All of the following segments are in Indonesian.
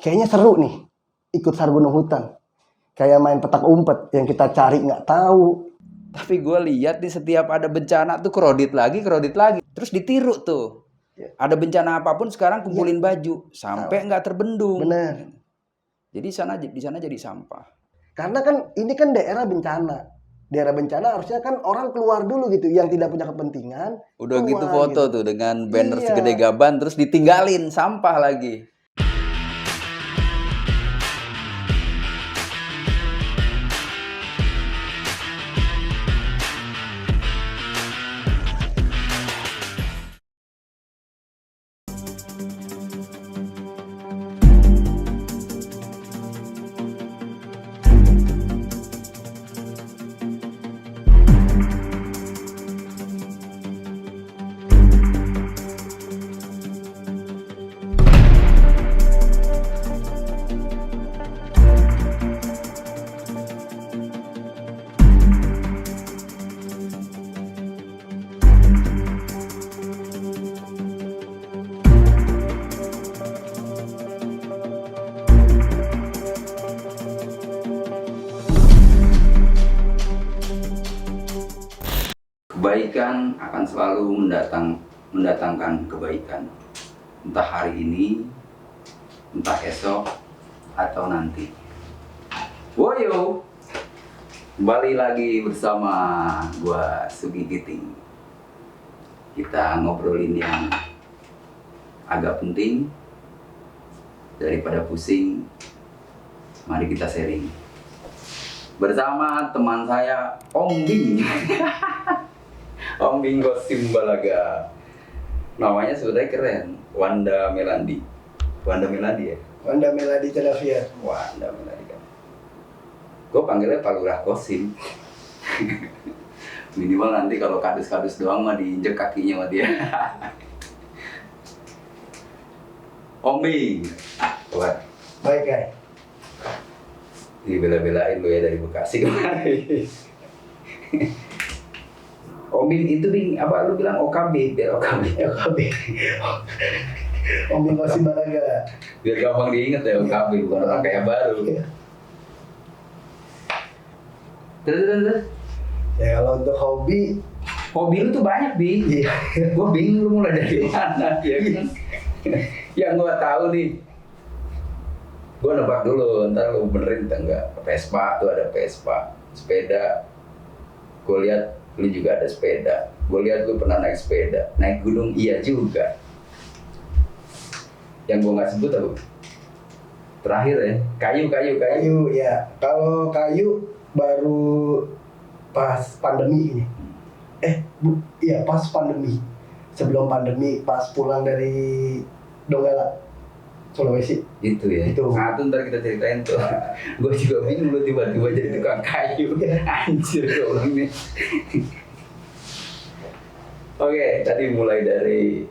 kayaknya seru nih ikut SAR Gunung Hutan. Kayak main petak umpet yang kita cari nggak tahu. Tapi gue lihat di setiap ada bencana tuh kredit lagi, terus ditiru tuh. Ada bencana apapun sekarang kumpulin baju sampai nggak terbendung. Bener. Jadi di sana jadi sampah. Karena kan ini kan daerah bencana. Daerah bencana harusnya kan orang keluar dulu gitu yang tidak punya kepentingan. Udah keluar, gitu foto gitu. tuh dengan banner segede gaban terus ditinggalin sampah lagi. Kebaikan akan selalu mendatangkan kebaikan. Entah hari ini, entah esok, atau nanti. Woyo, kembali lagi bersama gua Sugi Giting. Kita ngobrolin yang agak penting daripada pusing. Mari kita sharing bersama teman saya Om Bing. Om Bingo Simbalaga. Namanya sebenarnya keren, Wanda Melandi. Wanda Melandi ya? Wanda Melandi Tenavia. Wanda Melandi kan. Gue panggilnya Pak Lurah Kosim. Minimal nanti kalau kadus-kadus doang mah diinjek kakinya sama dia. Om Bing. Wah. Baik, guys. Dibela-belain lu ya dari Bekasi kemarin. Om Bing itu Bing, apa lu bilang OKB, biar OKB. Om Bingo Simbalaga. Biar gampang diinget ya OKB, bukan orang kayak baru. Terus. Ya kalau untuk hobi Hobi lu tuh banyak, Bing. Iya. Gue bingung lu mulai dari mana, ya kan? Yang gue tahu nih, gue nebak dulu, ntar lu benerin entah enggak. Vespa tuh ada Vespa, sepeda. Gue lihat lu juga ada sepeda. Gue lihat lu pernah naik sepeda, naik gunung iya juga. Yang gue nggak sebut apa? Terakhir ya, kayu. Kayu ya. Kalau kayu baru pas pandemi ini. Iya pas pandemi. Sebelum pandemi pas pulang dari Donggala, Sulawesi. Itu ya. Itu. Nah, itu ntar kita ceritain tuh. Gue juga bingung lu tiba-tiba jadi tukang kayu. Anjir gue ulang nih. Oke, tadi mulai dari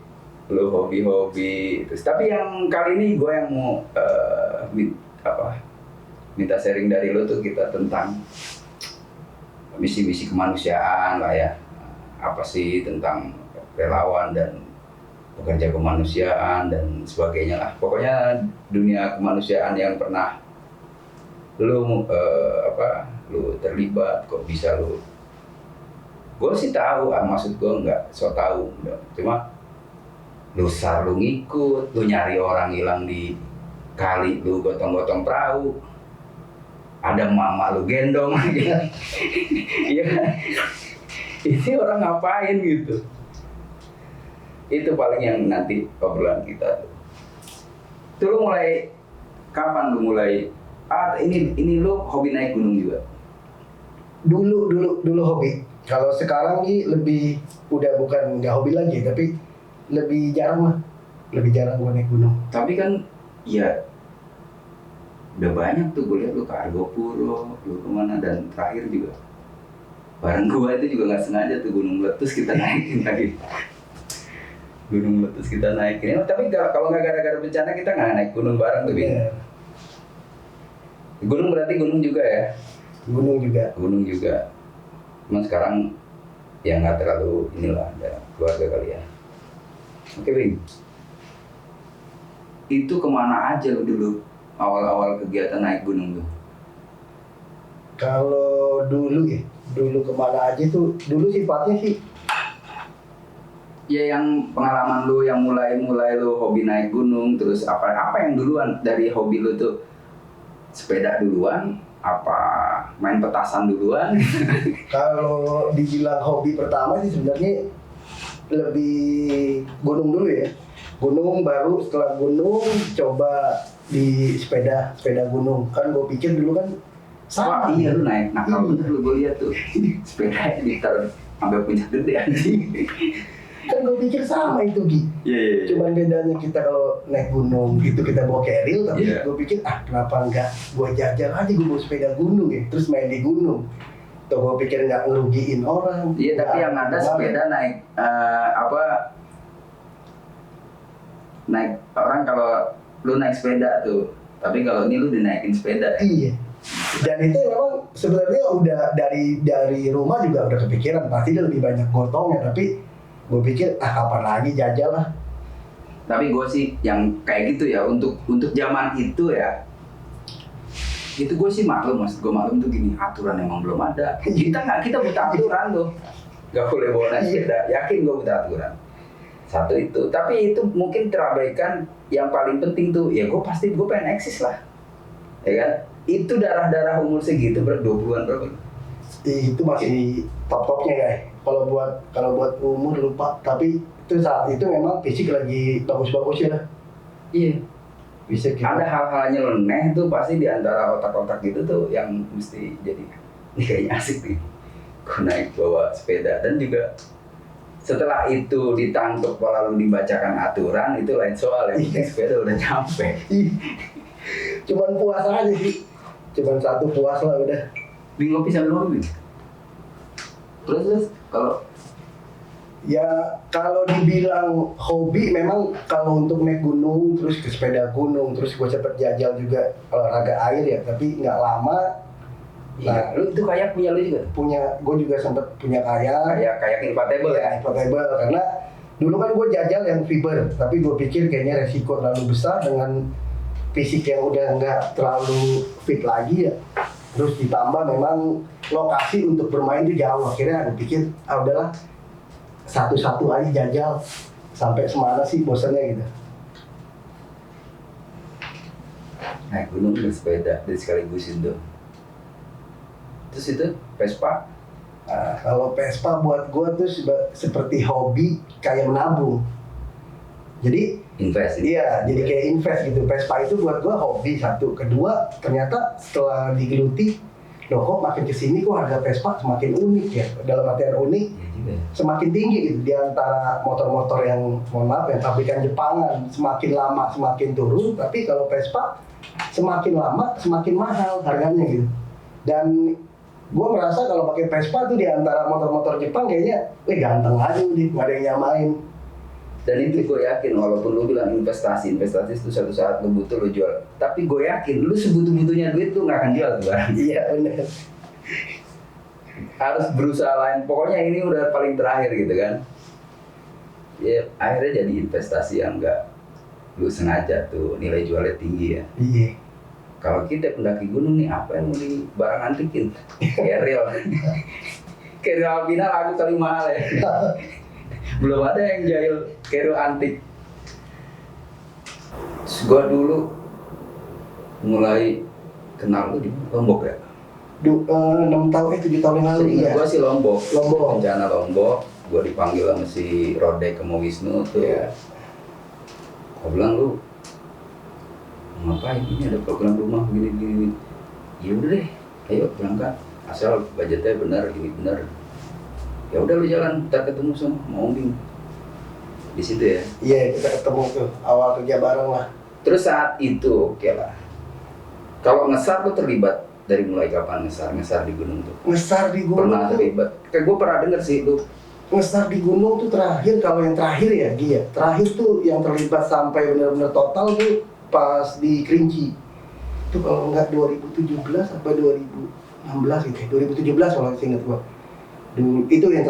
lu hobi-hobi terus. Tapi yang kali ini gue yang mau minta sharing dari lu tuh kita tentang misi-misi kemanusiaan lah ya. Apa sih tentang relawan dan pekerja kemanusiaan dan sebagainya lah. Pokoknya dunia kemanusiaan yang pernah lu lu terlibat, kok bisa lu. Gue sih tahu, maksud gue nggak so tahu, cuma lu SAR lu ngikut, lu nyari orang hilang di kali, lu gotong-gotong perahu, ada mama lu gendong lagi. Iya kan? Ini orang ngapain gitu? Itu paling yang nanti obrolan kita tuh. Itu lu mulai kapan lu mulai? Ini lu hobi naik gunung juga? Dulu hobi. Kalau sekarang nih lebih udah bukan nggak hobi lagi, tapi lebih jarang lah. Lebih jarang gue naik gunung. Tapi kan ya udah banyak tuh gue lihat lu ke Argopuro, lu kemana, dan terakhir juga bareng gue itu juga nggak sengaja tuh Gunung Meletus kita naikin lagi. Gunung Meletus kita naikin. Tapi kalau nggak gara-gara bencana kita nggak naik gunung bareng tuh, Bing. Gunung berarti gunung juga ya? Gunung juga. Cuman sekarang ya nggak terlalu inilah, ada keluarga kali ya. Oke, Bing. Itu kemana aja lu dulu awal-awal kegiatan naik gunung tuh? Kalau dulu ya, dulu kemana aja tuh, dulu sifatnya sih Ya yang pengalaman lu yang mulai lu hobi naik gunung, terus apa yang duluan dari hobi lu tuh? Sepeda duluan, apa main petasan duluan? kalau dibilang hobi pertama sih sebenarnya lebih gunung dulu ya. Gunung baru setelah gunung coba di sepeda gunung. Kan gue pikir dulu kan Wah sama. iya lu naik, nah kalau Iya. bener lu gue lihat tuh sepeda ditaruh sampai puncak gede anjing. Kan gue pikir sama itu Gi. Iya. Cuman bedanya kita kalau naik gunung gitu kita bawa keril, tapi Iya. gue pikir kenapa enggak gue jajal aja gue bawa sepeda gunung ya, terus main di gunung. Tuh gue pikir nggak ngerugiin orang. Iya tapi Nggak yang ada gimana. sepeda naik naik orang kalau lu naik sepeda tuh, tapi kalau ini lu dinaikin sepeda. Iya. Dan itu memang sebenarnya udah dari rumah juga udah kepikiran pasti dia lebih banyak gotongnya, tapi gue pikir kapan lagi jajal lah. Tapi gue sih yang kayak gitu ya untuk zaman itu ya. Itu gue sih maklum, maksud gue maklum tuh gini, aturan emang belum ada. Kita buta aturan tuh. Gak boleh bawa naik sepeda, yakin gue buta aturan. Satu itu, tapi itu mungkin terabaikan yang paling penting tuh, ya gue pengen eksis lah. Ya kan? Itu darah umur segitu 20-an berapa? Itu masih top-topnya guys. Kalau buat umur lupa, tapi itu saat itu memang fisik lagi bagus-bagusnya lah. Iya. Fisik gitu. Ada hal-hal nyeleneh tuh pasti di antara otak-otak gitu tuh yang mesti jadi ini kayaknya asik nih. Gue naik bawa sepeda dan juga setelah itu ditangkap lalu dibacakan aturan itu lain soal ya. Iya. Sepeda udah nyampe. Cuman puas aja sih. Cuman satu puas lah udah. Di ngopi sambil ngopi. Terus kalau Ya kalau dibilang hobi memang kalau untuk naik gunung terus ke sepeda gunung terus gue cepet jajal juga olahraga air ya, tapi nggak lama. nah, lu itu kayak punya lu juga. Gue juga sempet punya kayak Kayak inflatable ya. portable karena dulu kan gue jajal yang fiber, tapi gue pikir kayaknya resiko terlalu besar dengan fisik yang udah nggak terlalu fit lagi ya. Terus ditambah memang lokasi untuk bermain itu jauh, akhirnya gue pikir udahlah satu-satu aja jajal sampai semana sih bosannya gitu. Naik gunung dan sepeda dan sekaligus itu. Terus itu Vespa. Nah, kalau Vespa buat gue tuh seperti hobi kayak menabung. Jadi Invest iya, jadi kayak invest gitu. Vespa itu buat gue hobi satu. Kedua, ternyata setelah digeluti, loh kok makin kesini kok harga Vespa semakin unik ya. Dalam artian unik, Iya juga ya. semakin tinggi gitu. Di antara motor-motor yang, mohon maaf, yang pabrikan Jepangan, semakin lama semakin turun. Tapi kalau Vespa, semakin lama semakin mahal harganya gitu. Dan gue merasa kalau pakai Vespa tuh di antara motor-motor Jepang kayaknya, ganteng aja nih, nggak ada yang nyamain. Dan itu gue yakin walaupun lu bilang investasi itu suatu saat lu butuh lu jual. Tapi gue yakin lu sebutuh-butuhnya duit lu nggak akan jual tuh barang. Iya benar. Harus berusaha lain. Pokoknya ini udah paling terakhir gitu kan. Ya akhirnya jadi investasi yang nggak lu sengaja tuh nilai jualnya tinggi ya. Iya. Kalau kita pendaki gunung nih apa yang mau di barang antikin? Keril. Keril Alpina laku kali mahal ya. Belum ada yang jahil keril antik. Terus gue dulu mulai kenal lu di Lombok ya. 6 tahun, 7 tahun yang lalu Seingat ya. gue sih Lombok. Lombok. Bencana Lombok. Gue dipanggil sama si Rodek sama Wisnu tuh. Iya. Gue bilang lu ngapain, ini ada program rumah gini. Ya udah deh, ayo berangkat. Asal budgetnya benar, ini benar. Ya udah lu jalan, ntar ketemu sama Ombing. Di situ ya. Iya, kita ketemu tuh awal kerja bareng lah. Terus saat itu oke lah. Kalau ngesar tuh terlibat dari mulai kapan ngesar di gunung tuh? Ngesar di gunung Pernah tuh, terlibat. Kayak gue pernah denger sih itu. ngesar di gunung tuh terakhir, kalau yang terakhir ya dia. Terakhir tuh yang terlibat sampai benar-benar total tuh pas di Kerinci. Itu kalau nggak 2017 apa 2016 gitu ya. 2017 kalau saya ingat gua. Dulu, itu yang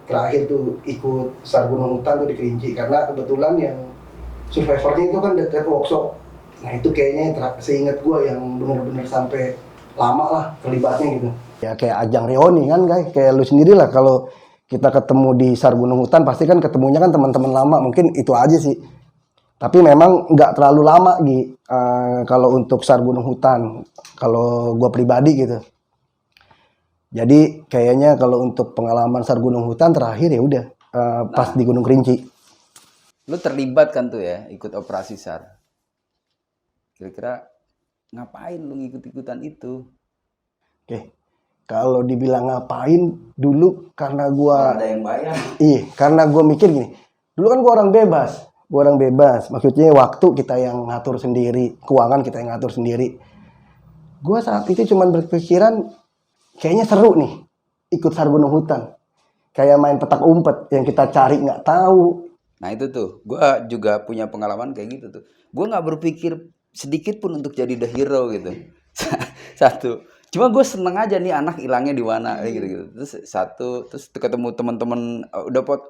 terakhir tuh ikut sar Gunung Hutan tuh di Kerinci karena kebetulan yang survivornya itu kan dekat workshop Nah itu kayaknya seingat gue yang benar-benar sampai lama lah terlibatnya gitu. Ya kayak ajang reuni kan guys, kayak lu sendiri lah kalau kita ketemu di SAR Gunung Hutan pasti kan ketemunya kan teman-teman lama, mungkin itu aja sih. Tapi memang nggak terlalu lama kalau untuk SAR Gunung Hutan, kalau gue pribadi gitu. Jadi kayaknya kalau untuk pengalaman SAR Gunung Hutan terakhir ya udah pas di Gunung Kerinci. Lu terlibat kan tuh ya ikut operasi SAR. Kira-kira ngapain lu ngikut-ikutan itu? Oke. Kalau dibilang ngapain dulu karena gua Ada yang bayar. karena gua mikir gini. Dulu kan gua orang bebas. Gua orang bebas. Maksudnya waktu kita yang ngatur sendiri, keuangan kita yang ngatur sendiri. Gua saat itu cuma berpikiran kayaknya seru nih ikut SAR Gunung Hutan. Kayak main petak umpet yang kita cari nggak tahu. Nah itu tuh, gue juga punya pengalaman kayak gitu tuh. Gue nggak berpikir sedikit pun untuk jadi the hero gitu. Satu, cuma gue seneng aja nih anak hilangnya di mana gitu. Terus terus ketemu teman-teman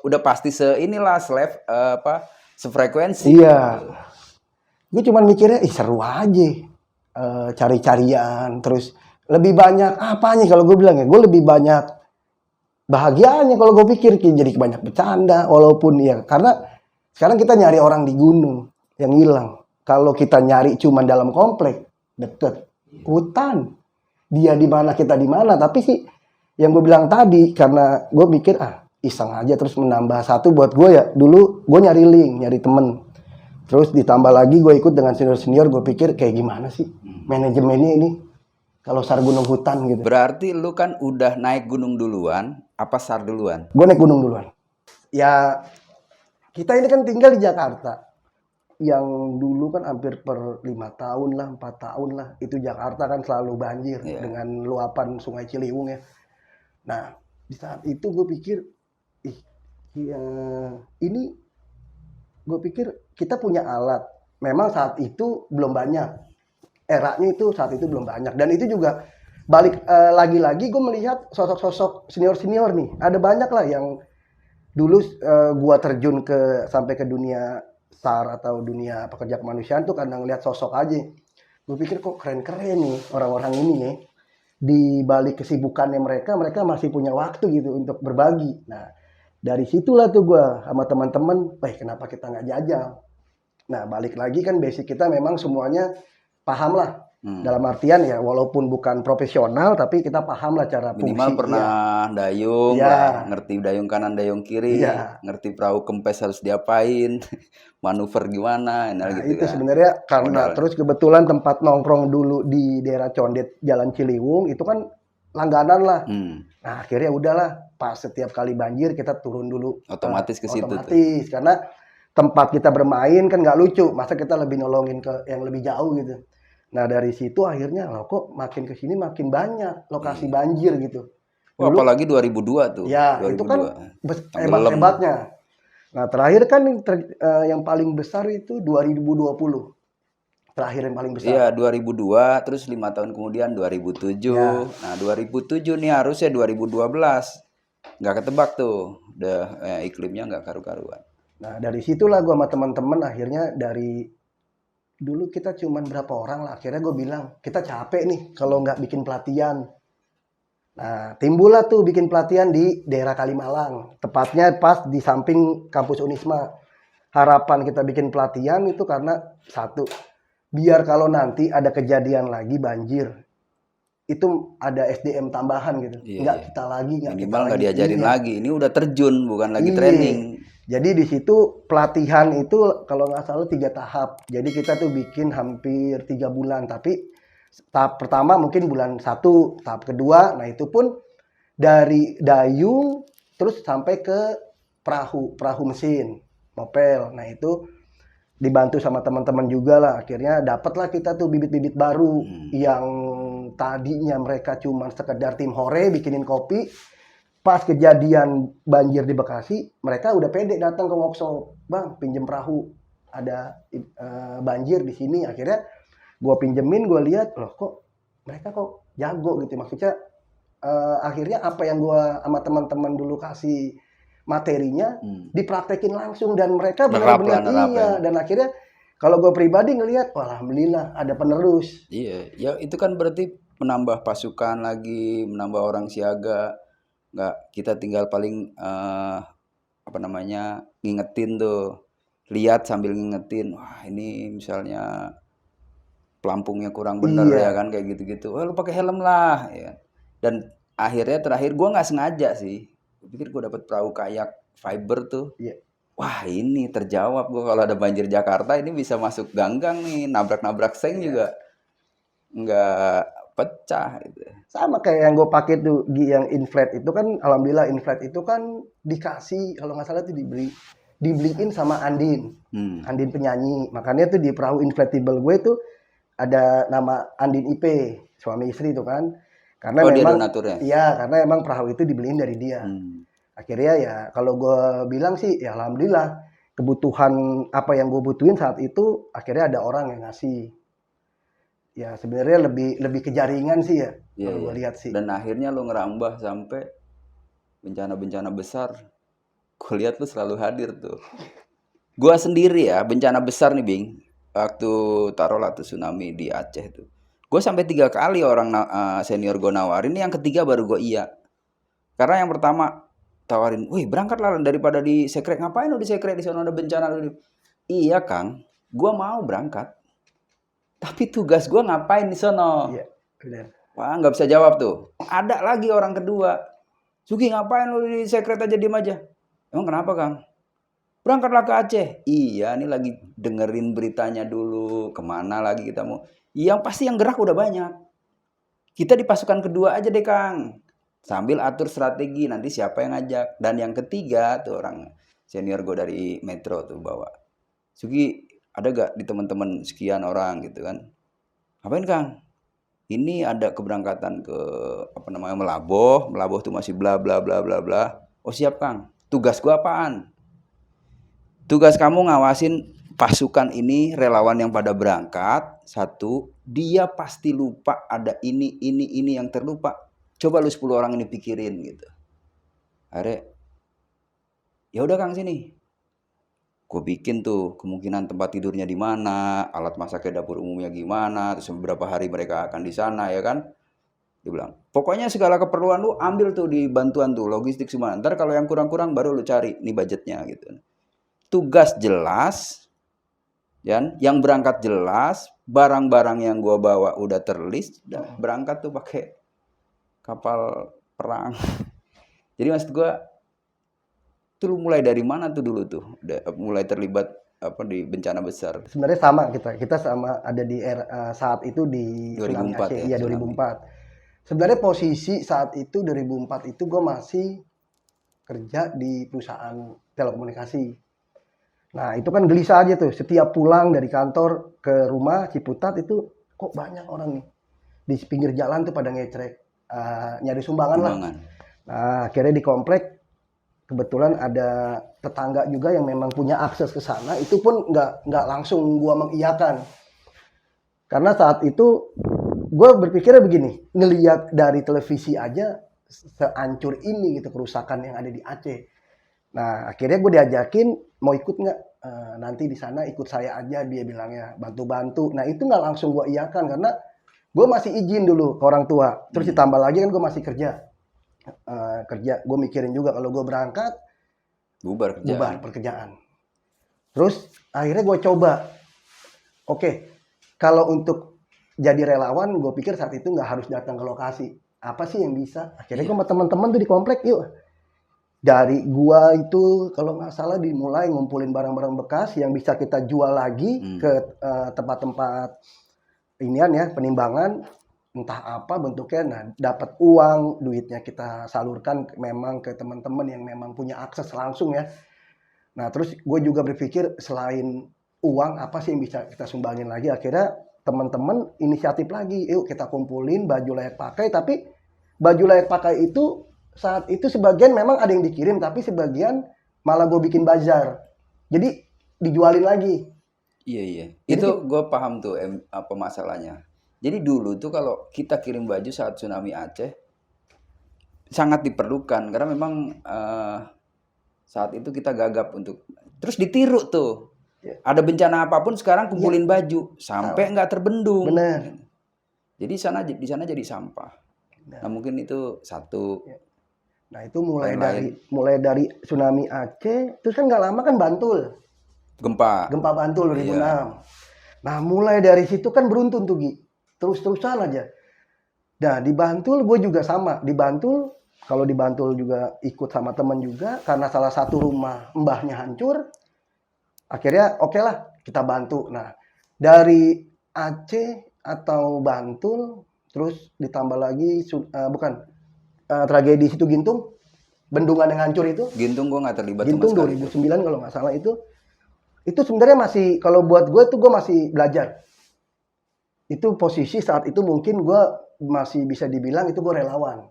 udah pasti inilah sefrekuensi. Iya. Gue cuma mikirnya seru aja. Cari-carian terus lebih banyak apanya kalau gue bilang ya, gue lebih banyak bahagianya kalau gue pikir jadi banyak bercanda walaupun ya karena sekarang kita nyari orang di gunung yang hilang. Kalau kita nyari cuma dalam komplek deket hutan, dia di mana kita di mana. Tapi sih yang gue bilang tadi karena gue mikir iseng aja terus menambah satu buat gue ya. Dulu gue nyari link, nyari temen, terus ditambah lagi gue ikut dengan senior gue pikir kayak gimana sih manajemennya ini kalau SAR Gunung Hutan gitu. Berarti lu kan udah naik gunung duluan, apa SAR duluan? Gue naik gunung duluan. Ya kita ini kan tinggal di Jakarta. Yang dulu kan hampir per 5 tahun lah, 4 tahun lah. Itu Jakarta kan selalu banjir dengan luapan Sungai Ciliwung ya. Nah di saat itu gue pikir, ini gue pikir kita punya alat. Memang saat itu belum banyak. Eranya itu saat itu belum banyak. Dan itu juga lagi-lagi gue melihat sosok-sosok senior-senior nih. Ada banyak lah yang dulu gue terjun sampai ke dunia SAR atau dunia pekerja kemanusiaan tuh karena ngelihat sosok aja. Gue pikir kok keren-keren nih orang-orang ini ya. Di balik kesibukannya mereka masih punya waktu gitu untuk berbagi. Nah dari situlah tuh gue sama teman-teman, kenapa kita nggak jajal? Nah balik lagi kan basic kita memang semuanya paham lah. Dalam artian ya walaupun bukan profesional tapi kita paham lah cara fungsi. Minimal pernah dayung lah, ngerti dayung kanan dayung kiri, ngerti perahu kempes harus diapain, manuver gimana, gitu itu kan. Sebenarnya karena terus kebetulan tempat nongkrong dulu di daerah Condet Jalan Ciliwung itu kan langganan lah. Nah akhirnya udahlah pas setiap kali banjir kita turun dulu. Otomatis ke situ. Otomatis karena tempat kita bermain kan nggak lucu, masa kita lebih nolongin ke yang lebih jauh gitu. Nah dari situ akhirnya kok makin kesini makin banyak lokasi banjir gitu. Dulu, apalagi 2002 tuh. Ya 2002. Itu kan hebat-hebatnya. Nah terakhir kan yang paling besar itu 2020. Terakhir yang paling besar. Iya 2002 terus 5 tahun kemudian 2007. Ya. Nah 2007 nih harusnya 2012. Nggak ketebak tuh. Udah iklimnya nggak karu-karuan. Nah dari situlah gue sama teman-teman akhirnya dari dulu kita cuman berapa orang lah. Akhirnya gue bilang kita capek nih kalau nggak bikin pelatihan. Nah timbullah tuh bikin pelatihan di daerah Kalimalang. Tepatnya pas di samping kampus Unisma. Harapan kita bikin pelatihan itu karena satu, biar kalau nanti ada kejadian lagi banjir, itu ada SDM tambahan gitu. Nggak kita lagi. Minimal nggak diajarin lagi. Ini udah terjun bukan lagi training. Jadi di situ pelatihan itu kalau nggak salah 3 tahap. Jadi kita tuh bikin hampir 3 bulan. Tapi tahap pertama mungkin bulan 1, tahap kedua, nah itu pun dari dayung terus sampai ke perahu mesin, mopel. Nah itu dibantu sama teman-teman juga lah. Akhirnya dapatlah kita tuh bibit-bibit baru yang tadinya mereka cuma sekedar tim hore bikinin kopi. Pas kejadian banjir di Bekasi, mereka udah pede datang ke workshop. Bang, pinjem perahu. Ada banjir di sini. Akhirnya gue pinjemin, gue lihat, kok mereka kok jago gitu. Maksudnya akhirnya apa yang gue sama teman-teman dulu kasih materinya dipraktekin langsung dan mereka benar-benar Dan akhirnya Kalau gue pribadi ngelihat, wah alhamdulillah ada penerus. Iya, ya itu kan berarti menambah pasukan lagi, menambah orang siaga. Nggak, kita tinggal paling apa namanya, ngingetin tuh. Lihat sambil ngingetin, wah ini misalnya pelampungnya kurang bener ya Iya, kan kayak gitu-gitu. Wah lu pakai helm lah ya. Dan akhirnya terakhir gua nggak sengaja sih. Gue pikir gua dapet perahu kayak fiber tuh. iya. Wah ini terjawab gua kalau ada banjir Jakarta ini bisa masuk ganggang nih, nabrak-nabrak seng juga nggak pecah gitu. Sama kayak yang gue pakai tuh yang inflat itu kan, alhamdulillah inflat itu kan dikasih kalau nggak salah tuh dibeliin sama Andin, Hmm. Andin penyanyi. Makanya tuh di perahu inflatable gue tuh ada nama Andin IP, suami istri itu kan. Karena Oh dia memang donaturnya. iya, karena emang perahu itu dibeliin dari dia. Hmm. Akhirnya ya kalau gue bilang sih ya alhamdulillah kebutuhan apa yang gue butuhin saat itu akhirnya ada orang yang ngasih. Ya sebenarnya lebih lebih ke jaringan sih ya Iya kalau gue iya. lihat sih. Dan akhirnya lu ngerambah sampai bencana-bencana besar. Gue lihat lu selalu hadir tuh. Gua sendiri ya bencana besar nih Bing. Waktu taruhlah tuh tsunami di Aceh tuh. Gue sampai 3 kali orang senior gue nawarin, yang ketiga baru gue iya. Karena yang pertama tawarin, wih berangkatlah daripada di Sekrek, ngapain lu di Sekrek, di sana ada bencana lu. Iya Kang, gue mau berangkat. Tapi tugas gue ngapain di sono? Iya, benar. Wah nggak bisa jawab tuh. Ada lagi orang kedua, Sugi ngapain lu di Sekret aja diem aja. Emang kenapa Kang? Berangkatlah ke Aceh. Iya, ini lagi dengerin beritanya dulu. Kemana lagi kita mau? Yang pasti yang gerak udah banyak. Kita di pasukan kedua aja deh, Kang. Sambil atur strategi, nanti siapa yang ngajak. Dan yang ketiga, tuh orang senior gue dari Metro tuh bawa. Sugi, ada gak di teman-teman sekian orang gitu kan? Ngapain, Kang? Ini ada keberangkatan ke apa namanya Melaboh. Melaboh tuh masih bla bla bla bla bla. Oh siap, Kang. Tugas gue apaan? Tugas kamu ngawasin pasukan ini, relawan yang pada berangkat. Satu, dia pasti lupa ada ini yang terlupa. Coba lu 10 orang ini pikirin gitu. Akhirnya, ya udah Kang sini. Gue bikin tuh kemungkinan tempat tidurnya di mana, alat masaknya dapur umumnya gimana, terus beberapa hari mereka akan di sana ya kan. Dia bilang, pokoknya segala keperluan lu ambil tuh di bantuan tuh, logistik semua. Ntar kalau yang kurang-kurang baru lu cari nih budgetnya gitu. Tugas jelas, yang berangkat jelas, barang-barang yang gua bawa udah terlist, udah berangkat tuh pakai kapal perang. Jadi maksud gua, tuh lu mulai dari mana tuh dulu tuh, mulai terlibat apa di bencana besar. Sebenarnya sama kita sama ada di saat itu di tsunami 2004 Aceh, ya iya tsunami. 2004. Sebenarnya posisi saat itu 2004 itu gue masih kerja di perusahaan telekomunikasi. Nah itu kan gelisah aja tuh, setiap pulang dari kantor ke rumah Ciputat itu kok banyak orang nih di pinggir jalan tuh pada ngecrek, nyari sumbangan lah. Sumbangan. Nah akhirnya di komplek kebetulan ada tetangga juga yang memang punya akses ke sana, itu pun nggak langsung gua mengiyakan karena saat itu gue berpikirnya begini, ngelihat dari televisi aja seancur ini gitu kerusakan yang ada di Aceh. Nah akhirnya gue diajakin mau ikut nggak. Nanti di sana ikut saya aja, dia bilangnya bantu-bantu. Nah itu nggak langsung gue iyakan karena gue masih izin dulu ke orang tua, terus ditambah lagi kan gue masih kerja. Kerja gue mikirin juga kalau gue berangkat Bubar kerjaan. bubar pekerjaan. Terus akhirnya gue coba, oke, kalau untuk jadi relawan gue pikir saat itu nggak harus datang ke lokasi, apa sih yang bisa. Akhirnya gue sama teman-teman tuh di komplek, yuk dari gua itu kalau nggak salah dimulai ngumpulin barang-barang bekas yang bisa kita jual lagi ke tempat-tempat inian ya, penimbangan entah apa bentuknya. Nah dapat uang, duitnya kita salurkan memang ke teman-teman yang memang punya akses langsung ya. Nah terus gue juga berpikir selain uang apa sih yang bisa kita sumbangin lagi. Akhirnya teman-teman inisiatif lagi, yuk kita kumpulin baju layak pakai. Tapi baju layak pakai itu saat itu sebagian memang ada yang dikirim, tapi sebagian malah gue bikin bazar, jadi dijualin lagi. Iya. Jadi Itu gue paham tuh apa masalahnya. Jadi dulu tuh kalau kita kirim baju saat tsunami Aceh sangat diperlukan karena memang saat itu kita gagap untuk terus ditiru tuh. Ya. Ada bencana apapun sekarang kumpulin baju sampai nggak terbendung. Benar. Jadi di sana jadi sampah. Nah mungkin itu satu. Ya. Nah itu mulai Lain-lain. dari tsunami Aceh, terus kan nggak lama kan Bantul. Gempa Bantul 2006. Iya. Nah mulai dari situ kan beruntun tuh Gi. Terus-terusan aja. Nah di Bantul gue juga sama. Di Bantul, kalau di Bantul juga ikut sama teman juga. Karena salah satu rumah mbahnya hancur. Akhirnya oke lah kita bantu. Nah dari Aceh atau Bantul, terus ditambah lagi tragedi situ Gintung. Bendungan yang hancur itu. Gintung gue nggak terlibat Gintung sama sekali. 2009 kalau nggak salah itu sebenarnya masih, kalau buat gue tuh gue masih belajar. Itu posisi saat itu mungkin gue masih bisa dibilang itu gue relawan.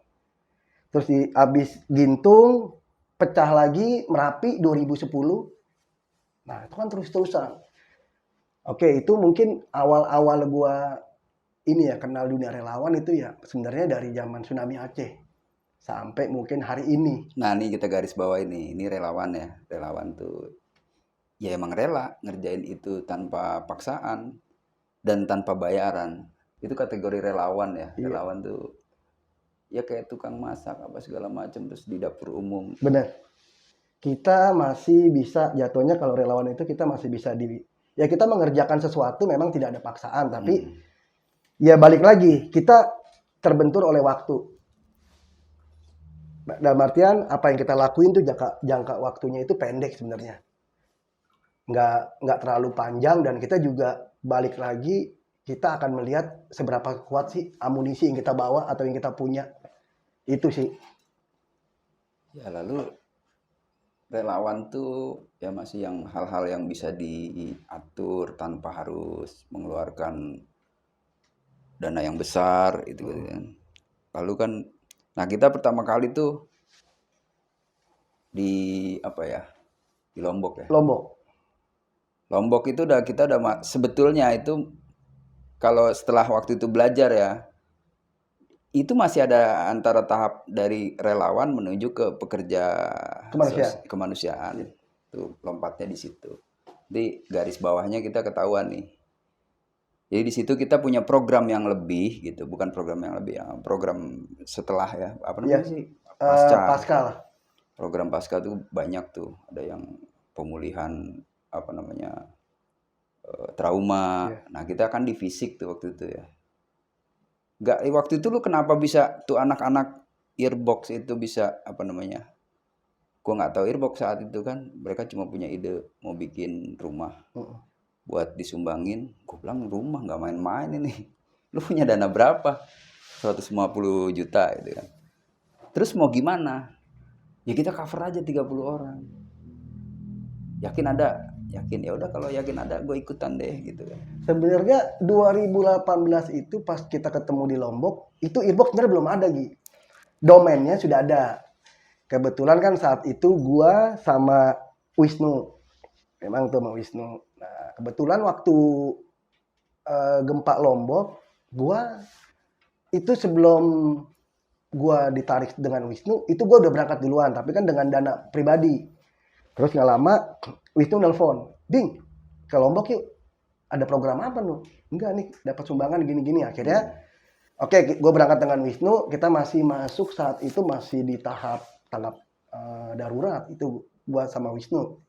Terus abis Gintung pecah lagi Merapi 2010. Nah itu kan terus-terusan. Oke itu mungkin awal-awal gue ini ya kenal dunia relawan itu ya sebenarnya dari zaman tsunami Aceh sampai mungkin hari ini. Nah ini kita garis bawah ini relawan ya. Relawan tuh ya emang rela ngerjain itu tanpa paksaan dan tanpa bayaran. Itu kategori relawan ya. Iya. Relawan tuh ya kayak tukang masak apa segala macam terus di dapur umum. Benar. Kita masih bisa jatuhnya kalau relawan itu kita masih bisa ya kita mengerjakan sesuatu memang tidak ada paksaan tapi ya balik lagi kita terbentur oleh waktu. Dalam artian apa yang kita lakuin tuh jangka waktunya itu pendek sebenarnya. Nggak terlalu panjang dan kita juga balik lagi kita akan melihat seberapa kuat sih amunisi yang kita bawa atau yang kita punya. Itu sih. Ya lalu relawan tuh ya masih yang hal-hal yang bisa diatur tanpa harus mengeluarkan dana yang besar itu kan. Lalu kan nah kita pertama kali tuh di Lombok ya. Lombok itu kita udah sebetulnya itu kalau setelah waktu itu belajar ya itu masih ada antara tahap dari relawan menuju ke pekerja kemanusiaan. Tuh lompatnya di situ. Di garis bawahnya kita ketahuan nih. Jadi di situ kita punya program yang lebih gitu, bukan program yang lebih, program setelah ya, apa namanya sih? Pasca lah. Program pasca tuh banyak tuh, ada yang pemulihan trauma. Yeah. Nah kita kan di fisik tuh waktu itu ya. Waktu itu lu kenapa bisa tuh anak-anak earbox itu bisa Gua nggak tahu earbox saat itu kan, mereka cuma punya ide mau bikin rumah. Buat disumbangin, gue bilang rumah nggak main-main ini. Lu punya dana berapa? 150 juta gitu kan. Terus mau gimana? Ya kita cover aja 30 orang. Yakin ada? Yakin. Ya udah kalau yakin ada gue ikutan deh gitu kan. Sebenarnya 2018 itu pas kita ketemu di Lombok, itu earbox sebenarnya belum ada Gi. Domainnya sudah ada. Kebetulan kan saat itu gue sama Wisnu. Memang tuh sama Wisnu. Nah, kebetulan waktu gempa Lombok, gua itu sebelum gua ditarik dengan Wisnu, itu gua udah berangkat duluan, tapi kan dengan dana pribadi. Terus nggak lama, Wisnu nelpon, Ding, ke Lombok yuk. Ada program apa lu? Enggak nih, dapat sumbangan gini-gini. Akhirnya, oke, gua berangkat dengan Wisnu. Kita masih masuk saat itu masih di tahap tanggap darurat itu gua sama Wisnu.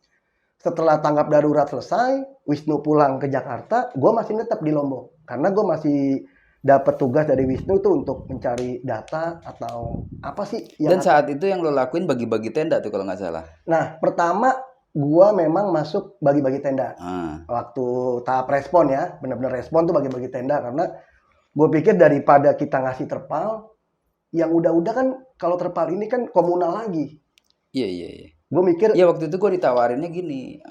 Setelah tanggap darurat selesai, Wisnu pulang ke Jakarta, gue masih tetap di Lombok. Karena gue masih dapat tugas dari Wisnu tuh untuk mencari data atau apa sih. Dan saat itu yang lo lakuin bagi-bagi tenda tuh kalau nggak salah. Nah, pertama gue memang masuk bagi-bagi tenda. Waktu tahap respon ya, benar-benar respon tuh bagi-bagi tenda. Karena gue pikir daripada kita ngasih terpal, yang udah-udah kan kalau terpal ini kan komunal lagi. Iya. Gue mikir ya waktu itu gue ditawarinnya gini,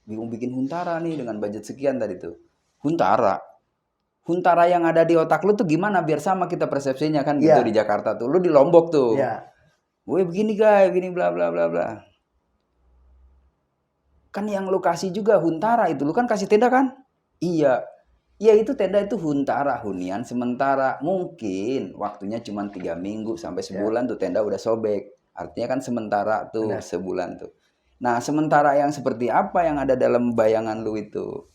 bingung bikin Huntara nih dengan budget sekian tadi tuh. Huntara yang ada di otak lu tuh gimana biar sama kita persepsinya kan gitu di Jakarta tuh. Lu di Lombok tuh. Gue begini guys, begini bla bla bla bla. Kan yang lu kasih juga Huntara itu, lu kan kasih tenda kan? Iya. Ya itu tenda itu Huntara, hunian sementara. Mungkin waktunya cuma 3 minggu sampai sebulan tuh tenda udah sobek. Artinya kan sementara tuh sebulan tuh. Nah, sementara yang seperti apa yang ada dalam bayangan lu itu?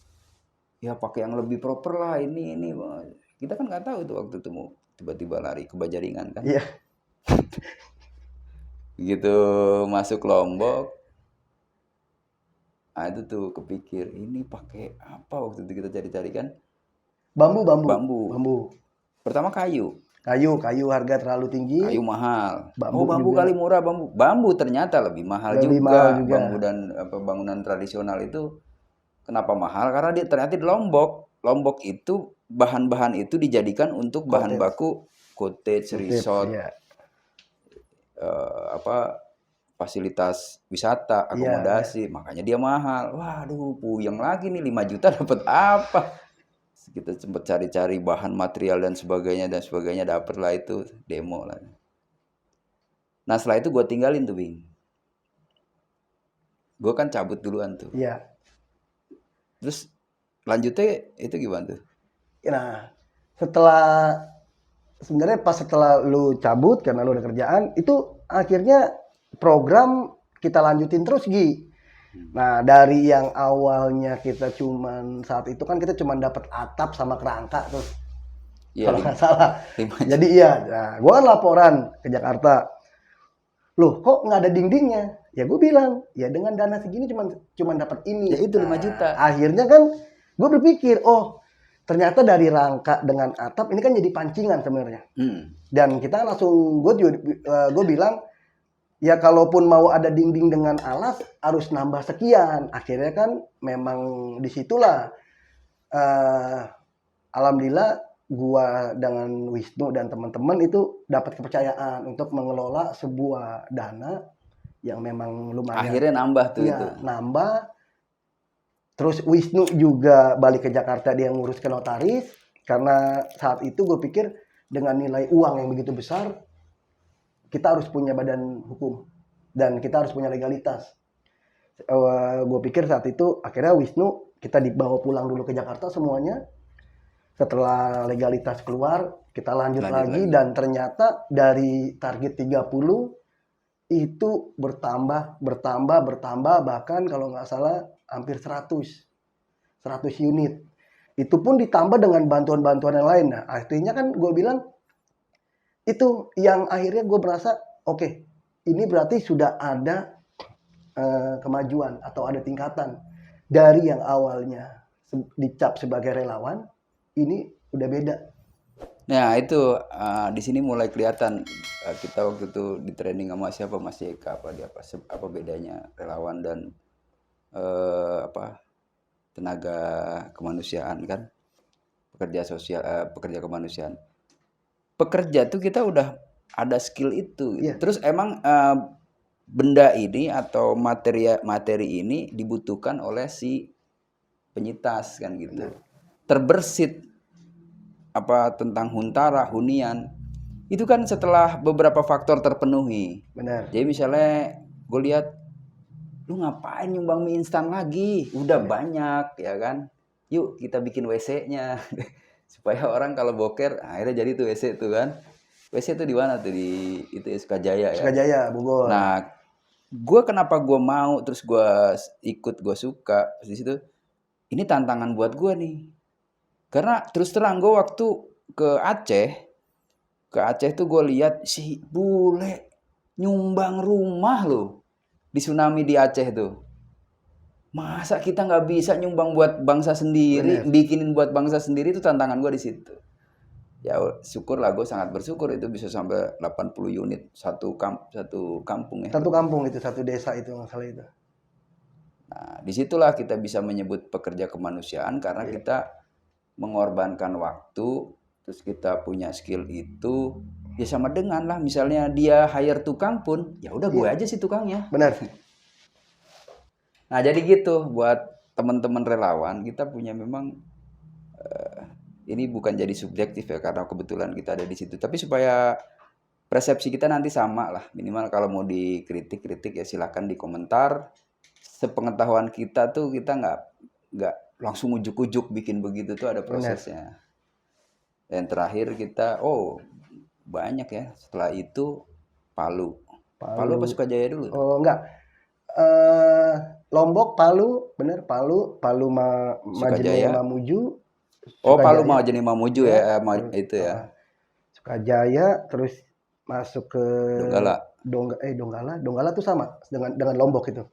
Ya pakai yang lebih proper lah, ini. Kita kan nggak tahu itu waktu itu mau tiba-tiba lari ke Bajaringan kan. Iya. Begitu masuk Lombok, nah itu tuh kepikir, ini pakai apa waktu itu kita cari-cari kan? Bambu. Bambu. Pertama kayu Kayu harga terlalu tinggi. kayu mahal. Bambu Bambu juga. kali murah bambu ternyata lebih mahal Lebih juga. mahal juga. Bambu dan bangunan tradisional itu kenapa mahal? Karena dia ternyata di Lombok itu bahan-bahan itu dijadikan untuk bahan baku cottage, resort, Iya. fasilitas wisata, akomodasi, makanya dia mahal. Waduh, puyeng lagi nih 5 juta dapat apa? Kita sempat cari-cari bahan material dan sebagainya dapatlah itu demo lah. Nah setelah itu gue tinggalin tuh Bing. Gue kan cabut duluan tuh. Iya. Terus lanjutnya itu gimana tuh? Nah, sebenarnya pas setelah lu cabut karena lu ada kerjaan, itu akhirnya program kita lanjutin terus Gi. Nah, dari yang awalnya kita saat itu kan kita cuman dapat atap sama kerangka tuh. Ya, kalau nggak salah. 5 Jadi iya, nah, gua kan laporan ke Jakarta. Loh, kok nggak ada dindingnya? Ya gue bilang, ya dengan dana segini cuman dapat ini. Ya itu 5 juta. Akhirnya kan gue berpikir, oh ternyata dari rangka dengan atap ini kan jadi pancingan sebenarnya. Dan kita langsung gue bilang ya kalaupun mau ada dinding dengan alas harus nambah sekian. Akhirnya kan memang disitulah alhamdulillah gua dengan Wisnu dan teman-teman itu dapat kepercayaan untuk mengelola sebuah dana yang memang lumayan. Akhirnya nambah tuh ya, itu. Nambah. Terus Wisnu juga balik ke Jakarta, dia ngurus ke notaris. Karena saat itu gue pikir dengan nilai uang yang begitu besar, kita harus punya badan hukum. Dan kita harus punya legalitas. Gue pikir saat itu akhirnya Wisnu kita dibawa pulang dulu ke Jakarta semuanya. Setelah legalitas keluar, kita lanjut lagi. Dan ternyata dari target 30 itu bertambah, bahkan kalau nggak salah hampir 100 unit. Itu pun ditambah dengan bantuan-bantuan yang lain. Nah, artinya kan gue bilang, itu yang akhirnya gue merasa, oke, ini berarti sudah ada kemajuan atau ada tingkatan. Dari yang awalnya dicap sebagai relawan, ini udah beda. Nah itu di sini mulai kelihatan kita waktu itu di training sama siapa Mas Eka apa bedanya relawan dan tenaga kemanusiaan kan, pekerja kemanusiaan. Pekerja tuh kita udah ada skill itu. Gitu. Terus emang benda ini atau materi ini dibutuhkan oleh si penyitas kan gitu. Terbersit tentang huntara, hunian itu kan setelah beberapa faktor terpenuhi. Benar. Jadi misalnya gue lihat lu ngapain nyumbang mie instan lagi, udah banyak ya kan, yuk kita bikin WC-nya supaya orang kalau boker akhirnya jadi tuh WC tuh kan. WC tuh di mana tuh, di itu Sukajaya ya. Sukajaya Bogor. Nah gue kenapa gue mau terus gue ikut, gue suka di situ, ini tantangan buat gue nih. Karena terus terang gue waktu ke Aceh tuh gue lihat si bule nyumbang rumah loh di tsunami di Aceh tuh. Masa kita nggak bisa nyumbang buat bangsa sendiri, bikinin buat bangsa sendiri, itu tantangan gue di situ. Ya syukurlah, gue sangat bersyukur itu bisa sampai 80 unit satu kampung ya. Satu kampung itu, satu desa itu masalah itu. Nah disitulah kita bisa menyebut pekerja kemanusiaan karena kita mengorbankan waktu, terus kita punya skill itu, ya sama dengan lah misalnya dia hire tukang pun, ya udah gue aja sih tukangnya. Benar. Nah jadi gitu buat teman-teman relawan, kita punya memang ini bukan jadi subjektif ya karena kebetulan kita ada di situ, tapi supaya persepsi kita nanti sama lah, minimal kalau mau dikritik ya silakan di komentar. Sepengetahuan kita tuh kita nggak langsung ujuk-ujuk bikin begitu tuh ada prosesnya. Dan terakhir kita banyak ya, setelah itu Palu apa Sukajaya dulu? Oh enggak, eh Lombok, Palu, bener Palu, Majene Sukajaya. Mamuju, Oh, Palu Sukajaya, mau jadi Mamuju ya, ya, terus itu ya. Sukajaya, terus masuk ke Donggala. Donggala tuh sama dengan Lombok itu.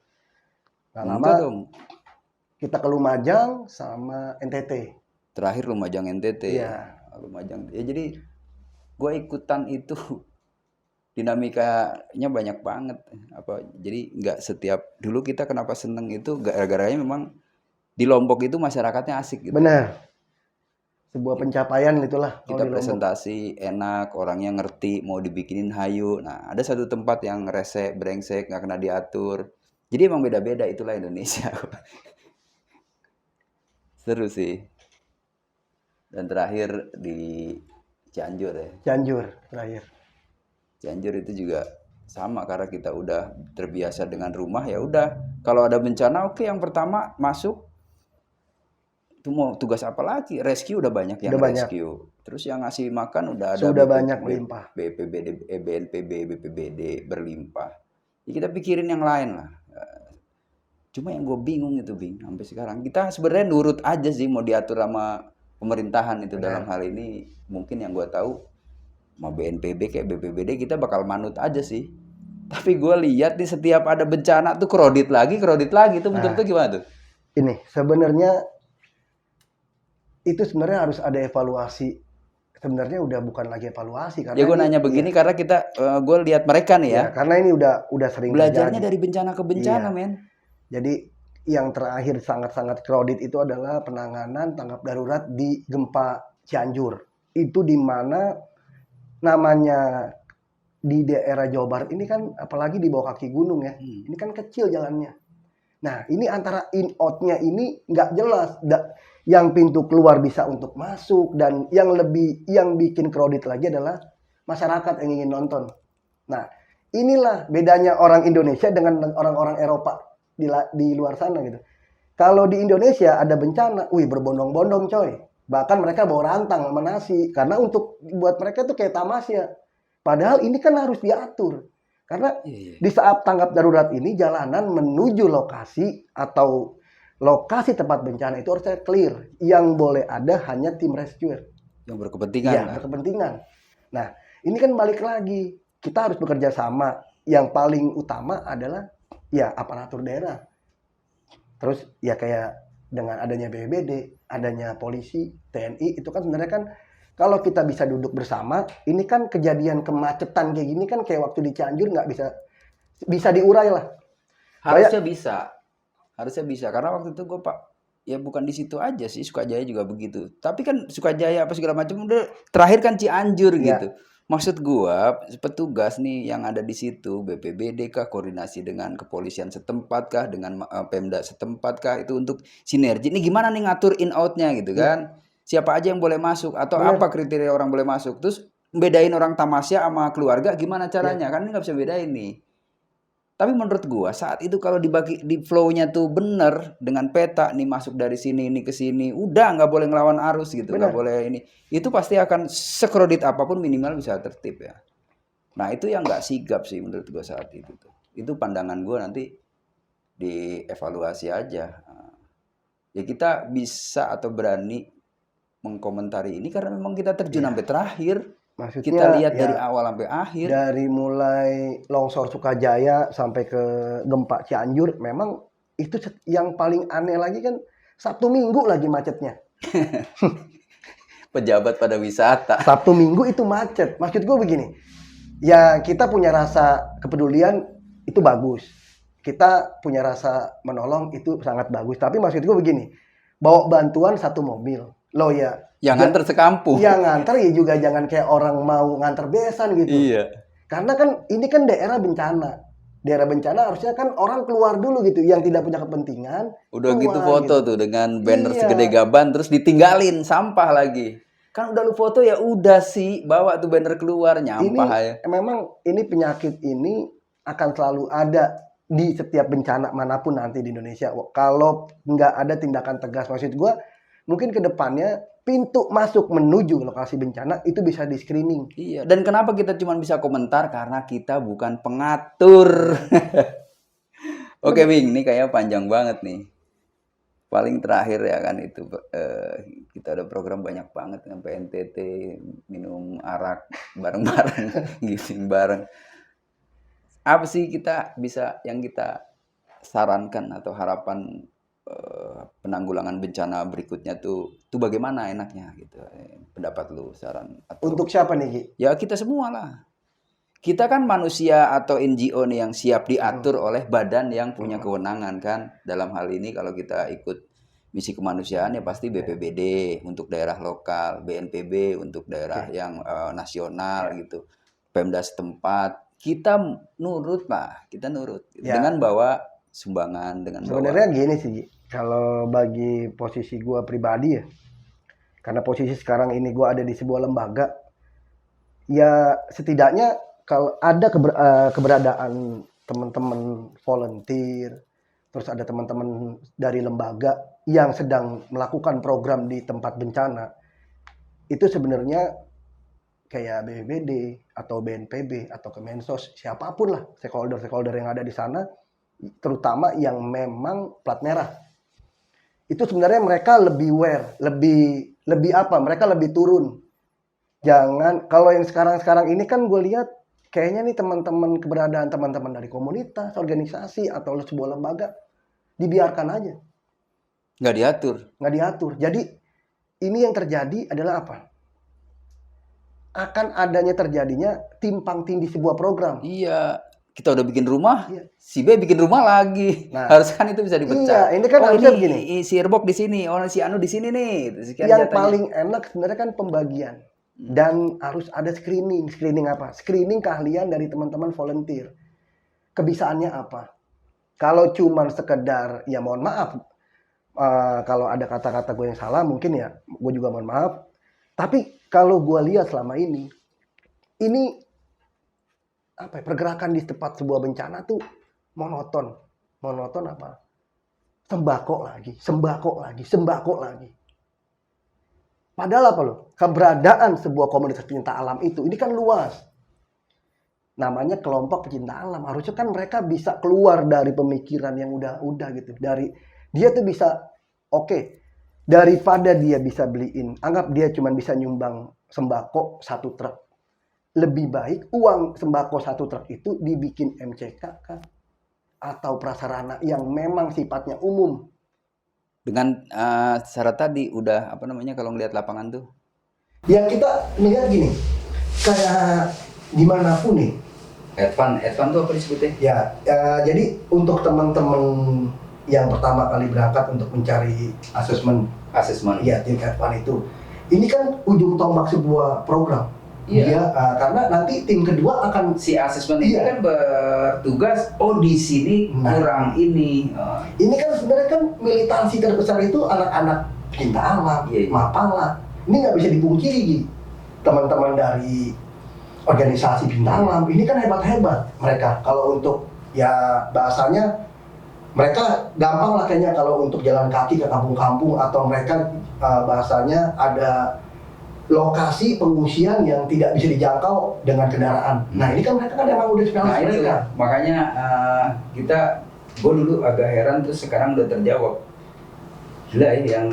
Nggak lama Enggak dong. kita ke Lumajang sama NTT. Terakhir Lumajang NTT. Iya, Lumajang. Ya jadi gue ikutan itu dinamikanya banyak banget. Jadi nggak setiap dulu kita kenapa seneng itu gara-garanya memang di Lombok itu masyarakatnya asik gitu. benar. Sebuah pencapaian itulah kalau Kita di Lombok. presentasi enak, orangnya ngerti, mau dibikinin hayu. Nah, ada satu tempat yang rese, brengsek, nggak kena diatur. Jadi emang beda-beda, itulah Indonesia. Seru sih. Dan terakhir di Cianjur ya. Cianjur terakhir. Cianjur itu juga sama karena kita udah terbiasa dengan rumah, ya udah. Kalau ada bencana, oke, yang pertama masuk itu mau tugas apa lagi? Rescue udah banyak yang Udah banyak. rescue. Terus yang ngasih makan udah ada Sudah banyak melimpah. BPBD, BNPB, BPBD berlimpah. Ya kita pikirin yang lain lah. Cuma yang gue bingung itu, sampai sekarang kita sebenarnya nurut aja sih mau diatur sama pemerintahan itu. Dalam hal ini mungkin yang gue tahu mau BNPB kayak BPBD kita bakal manut aja sih. Tapi gue lihat di setiap ada bencana tuh kredit lagi itu menurut tuh gimana tuh? Ini sebenarnya itu sebenarnya harus ada evaluasi. Sebenarnya udah bukan lagi evaluasi karena Ya gue nanya begini karena kita gue lihat mereka nih ya. karena ini udah sering Belajarnya terjadi. dari bencana ke bencana, men. Jadi yang terakhir sangat-sangat kredit itu adalah penanganan tanggap darurat di gempa Cianjur. Itu di mana namanya di daerah Jawa Barat ini kan apalagi di bawah kaki gunung ya. Ini kan kecil jalannya. Nah, ini antara in-out-nya ini nggak jelas. Yang pintu keluar bisa untuk masuk dan yang bikin kredit lagi adalah masyarakat yang ingin nonton. Nah, inilah bedanya orang Indonesia dengan orang-orang Eropa di luar sana gitu. Kalau di Indonesia ada bencana, berbondong-bondong coy. Bahkan mereka bawa rantang sama nasi karena untuk buat mereka tuh kayak tamasya. Padahal ini kan harus diatur. Karena di saat tanggap darurat ini jalanan menuju lokasi atau lokasi tempat bencana itu harusnya clear. Yang boleh ada hanya tim rescuer. Yang berkepentingan. Ya, berkepentingan. Nah, ini kan balik lagi. Kita harus bekerja sama. Yang paling utama adalah ya aparatur daerah. Terus ya kayak dengan adanya BPBD, adanya polisi, TNI, itu kan sebenarnya kan kalau kita bisa duduk bersama, ini kan kejadian kemacetan kayak gini kan kayak waktu di Cianjur nggak bisa diurai lah. Harusnya bisa karena waktu itu gue ya bukan di situ aja sih, Sukajaya juga begitu. Tapi kan Sukajaya apa segala macam udah terakhir kan Cianjur gitu. Maksud gua petugas nih yang ada di situ BPBD kah, koordinasi dengan kepolisian setempat kah, dengan Pemda setempat kah, itu untuk sinergi. Ini gimana nih ngatur in out-nya gitu kan? Siapa aja yang boleh masuk atau apa kriteria orang boleh masuk? Terus bedain orang tamasya sama keluarga gimana caranya? Kan ini nggak bisa bedain nih. Tapi menurut gua saat itu kalau dibagi di flow-nya tuh bener dengan peta nih masuk dari sini ini ke sini, udah nggak boleh ngelawan arus gitu, nggak boleh ini. Itu pasti akan sekredit apapun minimal bisa tertib ya. Nah itu yang nggak sigap sih menurut gua saat itu tuh. Itu pandangan gua, nanti dievaluasi aja. Ya kita bisa atau berani mengkomentari ini karena memang kita terjun sampai terakhir. Maksudnya, kita lihat dari awal sampai akhir. Dari mulai longsor Sukajaya sampai ke gempa Cianjur, memang itu yang paling aneh lagi kan Sabtu Minggu lagi macetnya. Pejabat pada wisata. Sabtu Minggu itu macet. Maksud gue begini, ya kita punya rasa kepedulian itu bagus. Kita punya rasa menolong itu sangat bagus. Tapi maksud gue begini, bawa bantuan satu mobil. Loh ya, yang nganter sekampung. Yang nganter ya juga jangan kayak orang mau nganter besan gitu. Iya. Karena kan ini kan daerah bencana. Daerah bencana harusnya kan orang keluar dulu gitu, yang tidak punya kepentingan. Udah gitu foto gitu tuh dengan banner segede gaban terus ditinggalin sampah lagi. Kan udah lu foto ya udah sih, bawa tuh banner keluar, nyampah ya. Memang ini penyakit ini akan selalu ada di setiap bencana manapun nanti di Indonesia. Kalau nggak ada tindakan tegas, maksud gue mungkin ke depannya pintu masuk menuju lokasi bencana itu bisa di screening. Iya, dan kenapa kita cuma bisa komentar? Karena kita bukan pengatur. Oke, Bing, ini kayaknya panjang banget nih. Paling terakhir ya kan itu kita ada program banyak banget sampai NTT minum arak bareng-bareng, gising bareng. Apa sih kita bisa yang kita sarankan atau harapan penanggulangan bencana berikutnya tuh bagaimana enaknya gitu? Pendapat lu, saran atau Untuk siapa nih, Ki? ya kita semua lah. Kita kan manusia atau NGO nih yang siap diatur oleh badan yang punya kewenangan kan. Dalam hal ini kalau kita ikut misi kemanusiaan ya pasti BPBD untuk daerah lokal, BNPB untuk daerah yang nasional gitu, Pemda setempat. Kita nurut lah, kita nurut Ya. dengan bawa sumbangan, dengan bawa. Sebenarnya gini sih, Ki. Kalau bagi posisi gua pribadi ya, karena posisi sekarang ini gua ada di sebuah lembaga, ya setidaknya kalau ada keberadaan teman-teman volunteer, terus ada teman-teman dari lembaga yang sedang melakukan program di tempat bencana, itu sebenarnya kayak BPBD atau BNPB atau Kemensos, siapapun lah stakeholder yang ada di sana, terutama yang memang plat merah. Itu sebenarnya mereka lebih aware, lebih apa? Mereka lebih turun. Jangan, kalau yang sekarang ini kan gue lihat kayaknya nih keberadaan teman-teman dari komunitas, organisasi atau sebuah lembaga dibiarkan aja. Nggak diatur. Jadi ini yang terjadi adalah apa? Akan adanya terjadinya timpang tindih sebuah program. Iya, kita udah bikin rumah, Iya. si B bikin rumah lagi. Nah, harus kan itu bisa dipecah. Iya, ini kan harusnya begini. Si Erbok di sini, si Anu di sini nih. Sekian Yang jatahnya. paling enak sebenarnya kan pembagian. Dan harus ada screening apa? Screening keahlian dari teman-teman volunteer. Kebisaannya apa? Kalau cuman sekedar, ya mohon maaf, kalau ada kata-kata gue yang salah, mungkin ya gue juga mohon maaf. Tapi kalau gue lihat selama ini apa? Pergerakan di tempat sebuah bencana tuh monoton. Monoton apa? Sembako lagi. Padahal apa loh? Keberadaan sebuah komunitas pecinta alam ini kan luas. Namanya kelompok pecinta alam. Harusnya kan mereka bisa keluar dari pemikiran yang udah gitu. Dia tuh bisa daripada dia bisa beliin, anggap dia cuma bisa nyumbang sembako 1 truk. Lebih baik uang sembako 1 truk itu dibikin MCK kan? Atau prasarana yang memang sifatnya umum. Dengan syarat tadi udah kalau ngelihat lapangan tuh. Yang kita melihat gini, kayak dimanapun nih. Advan tuh apa disebutnya? Ya, jadi untuk teman-teman yang pertama kali berangkat untuk mencari asesmen, ya tim Advan itu, ini kan ujung tombak sebuah program. Iya. Karena nanti tim kedua akan si asesmen itu kan bertugas. Di sini kurang ini. Ini kan sebenarnya kan militansi terbesar itu anak-anak pecinta alam, Mapala. Ini nggak bisa dipungkiri, teman-teman dari organisasi pecinta alam ini kan hebat-hebat mereka. Kalau untuk ya bahasanya mereka gampang lah kayaknya kalau untuk jalan kaki ke kampung-kampung atau mereka bahasanya ada lokasi pengungsian yang tidak bisa dijangkau dengan kendaraan. Nah ini kan mereka kan emang udah spesialis mereka. Makanya gue dulu agak heran terus sekarang udah terjawab. Gila ya,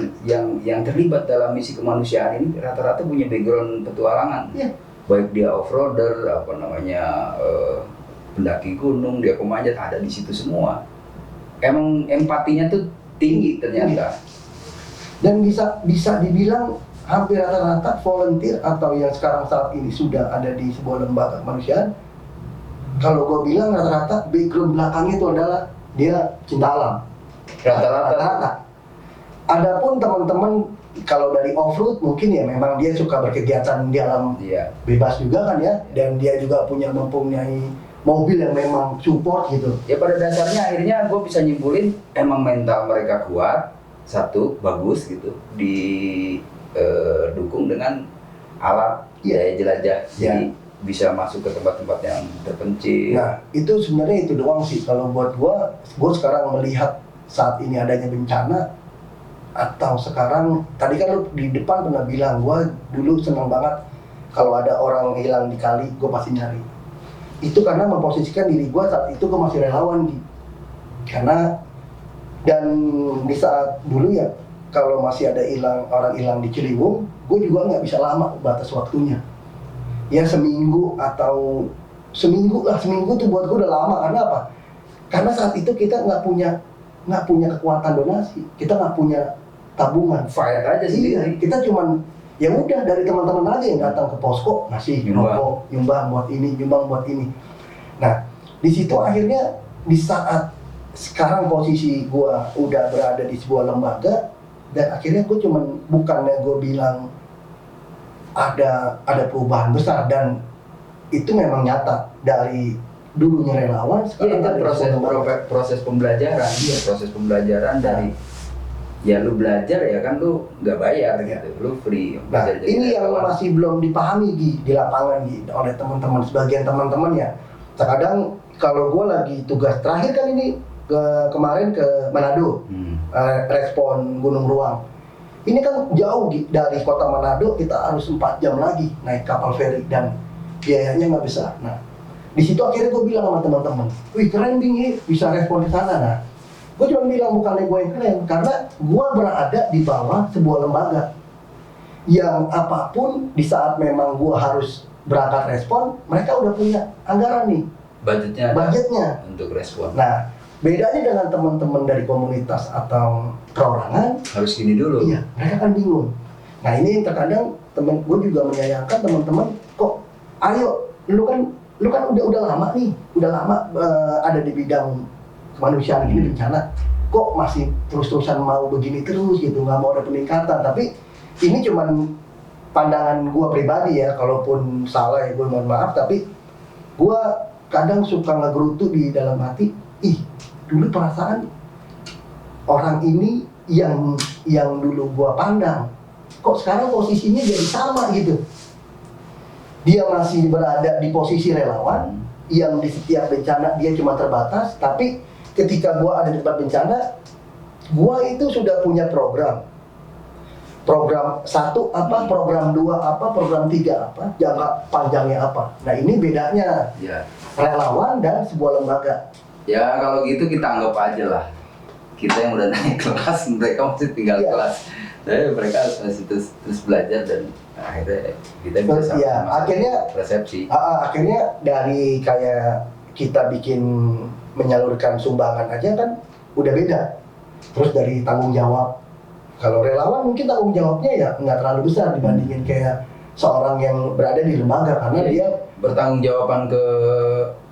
yang terlibat dalam misi kemanusiaan ini rata-rata punya background petualangan. Iya. Baik dia off-roader, pendaki gunung, dia pemanjat, ada di situ semua. Emang empatinya tuh tinggi ternyata. Dan bisa dibilang hampir rata-rata volunteer atau yang sekarang saat ini sudah ada di sebuah lembaga kemanusiaan, kalau gue bilang rata-rata background belakangnya itu adalah dia cinta alam. Rata-rata. Adapun teman-teman kalau dari off-road mungkin ya memang dia suka berkegiatan di alam bebas juga kan ya, dan dia juga mempunyai mobil yang memang support gitu. Ya pada dasarnya akhirnya gue bisa nyimpulin emang mental mereka kuat, satu bagus gitu, dukung dengan alat daya jelajah, jadi bisa masuk ke tempat-tempat yang terpencil. Nah itu sebenarnya itu doang sih kalau buat gue sekarang melihat saat ini adanya bencana. Atau sekarang, tadi kan lu di depan pernah bilang, gue dulu senang banget kalau ada orang hilang di kali, gue pasti nyari. Itu karena memposisikan diri gue saat itu gue masih relawan gitu. Karena dan di saat dulu ya kalau masih ada orang hilang di Ciliwung, gue juga nggak bisa lama batas waktunya. Ya seminggu tuh buat gue udah lama. Karena apa? Karena saat itu kita nggak punya kekuatan donasi, kita nggak punya tabungan. Fight aja sendiri. Iya, kita cuman ya udah dari teman-teman aja yang datang ke posko ngasih rokok, nyumbang buat ini. Nah, di situ akhirnya di saat sekarang posisi gue udah berada di sebuah lembaga, dan akhirnya gue cuman bukannya gue bilang ada perubahan besar, dan itu memang nyata dari dulunya relawan Iya, itu proses pembelajaran. Iya, proses pembelajaran dari ya lu belajar ya kan, lu nggak bayar gitu, lu free. Nah, ini yang masih belum dipahami di lapangan oleh teman-teman, sebagian teman-teman ya. Terkadang kalau gue lagi tugas terakhir kan ini kemarin ke Manado, respon Gunung Ruang. Ini kan jauh dari kota Manado, kita harus 4 jam lagi naik kapal feri dan biayanya nggak besar. Nah, di situ akhirnya gue bilang sama teman-teman, wih keren Bing, bisa respon ke sana. Nah, gue cuma bilang bukannya gue yang keren, karena gue berada di bawah sebuah lembaga yang apapun di saat memang gue harus berangkat respon, mereka udah punya anggaran nih, budgetnya untuk respon. Nah, bedanya dengan teman-teman dari komunitas atau perorangan, harus gini dulu. Iya, mereka kan bingung. Nah, ini terkadang temen gue juga menyayangkan teman-teman, kok ayo lu kan udah lama nih, ada di bidang kemanusiaan ini bencana, kok masih terus-terusan mau begini terus gitu, nggak mau ada peningkatan. Tapi ini cuman pandangan gue pribadi ya, kalaupun salah ya gue mohon maaf, tapi gue kadang suka ngegerutu di dalam hati, dulu perasaan orang ini yang dulu gue pandang, kok sekarang posisinya jadi sama gitu. Dia masih berada di posisi relawan yang di setiap bencana dia cuma terbatas, tapi ketika gua ada di tempat bencana, gua itu sudah punya program 1 apa, program 2 apa, program 3 apa, jangka panjangnya apa. Nah, ini bedanya relawan dan sebuah lembaga. Ya kalau gitu kita anggap aja lah, kita yang udah naik kelas, mereka masih tinggal kelas. Jadi mereka masih terus belajar, dan akhirnya kita bisa sama-sama akhirnya persepsi. Akhirnya dari kayak kita bikin menyalurkan sumbangan aja kan udah beda. Terus dari tanggung jawab, kalau relawan mungkin tanggung jawabnya ya nggak terlalu besar dibandingin kayak seorang yang berada di lembaga, karena dia bertanggung jawaban ke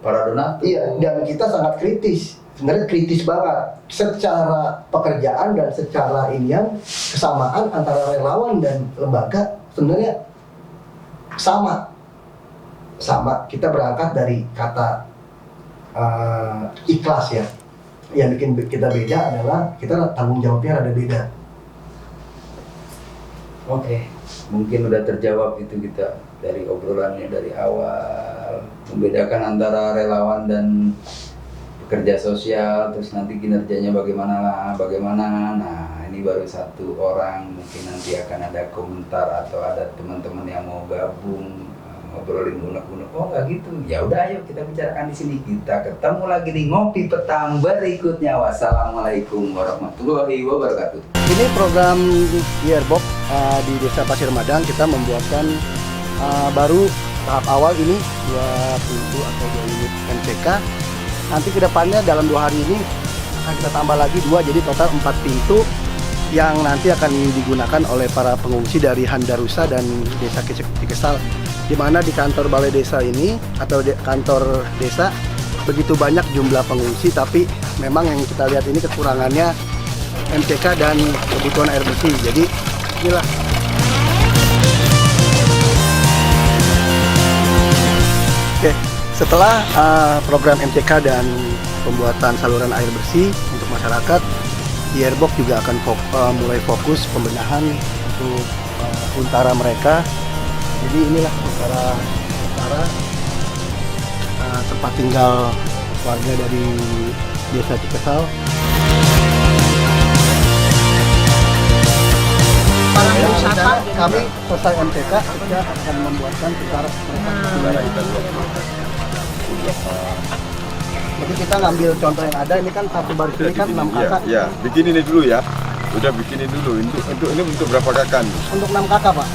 para donatur. Iya, dan kita sangat kritis. Sebenarnya kritis banget secara pekerjaan dan secara kesamaan antara relawan dan lembaga sebenarnya sama. Kita berangkat dari kata ikhlas ya. Yang bikin kita beda adalah kita tanggung jawabnya ada beda. Oke, mungkin udah terjawab itu kita dari obrolannya dari awal, membedakan antara relawan dan pekerja sosial, terus nanti kinerjanya bagaimana. Nah, ini baru 1 orang, mungkin nanti akan ada komentar atau ada teman-teman yang mau gabung ngobrolin unek-unek. Oh nggak gitu, ya udah ayo kita bicarakan di sini. Kita ketemu lagi di Ngopi Petang berikutnya. Wassalamualaikum warahmatullahi wabarakatuh. Ini program Yearbox di Desa Pasir Madang, kita membuatkan baru tahap awal ini 2 pintu atau 2 unit MCK. Nanti kedepannya dalam 2 hari ini akan kita tambah lagi 2, jadi total 4 pintu yang nanti akan digunakan oleh para pengungsi dari Handarusa dan Desa Cikesal, di mana di kantor balai desa ini atau kantor desa begitu banyak jumlah pengungsi, tapi memang yang kita lihat ini kekurangannya MCK dan kebutuhan air bersih. Jadi inilah setelah program MCK dan pembuatan saluran air bersih untuk masyarakat, Yearbox juga akan mulai fokus pembenahan untuk untara mereka. Jadi inilah untara tempat tinggal warga dari Desa Cikesal. Kami selesai MCK, kita akan membuatkan untara mereka. Jadi kita ngambil contoh yang ada, ini kan satu baris ini kan 6 kakak. Ya, bikin ini dulu ya. Udah bikin ini dulu. Untuk ini untuk berapa kakak nih? Untuk 6 kakak, Pak.